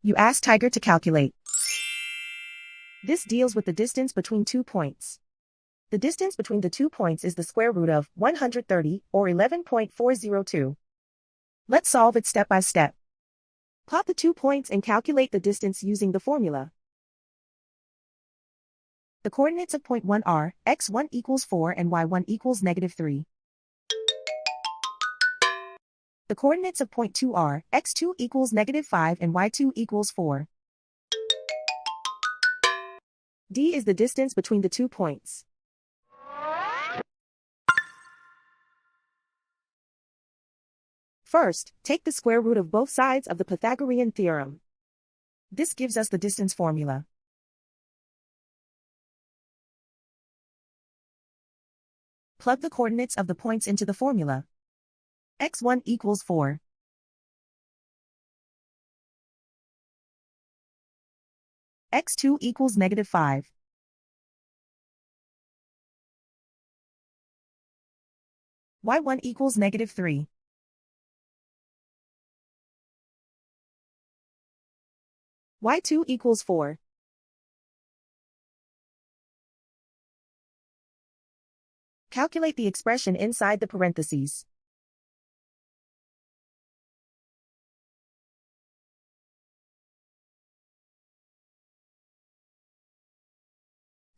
You ask Tiger to calculate. This deals with the distance between 2 points. The distance between the 2 points is the square root of 130, or 11.402. Let's solve it step by step. Plot the 2 points and calculate the distance using the formula. The coordinates of point 1 are x1 equals 4 and y1 equals -3. The coordinates of point 2 are x2 equals -5 and y2 equals 4. D is the distance between the 2 points. First, take the square root of both sides of the Pythagorean theorem. This gives us the distance formula. Plug the coordinates of the points into the formula. x1 equals 4. x2 equals -5. y1 equals -3. y2 equals 4. Calculate the expression inside the parentheses.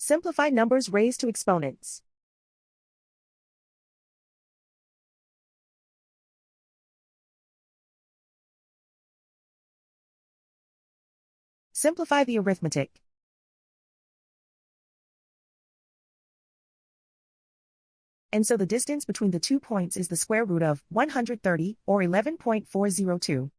Simplify numbers raised to exponents. Simplify the arithmetic. And so the distance between the 2 points is the square root of 130, or 11.402.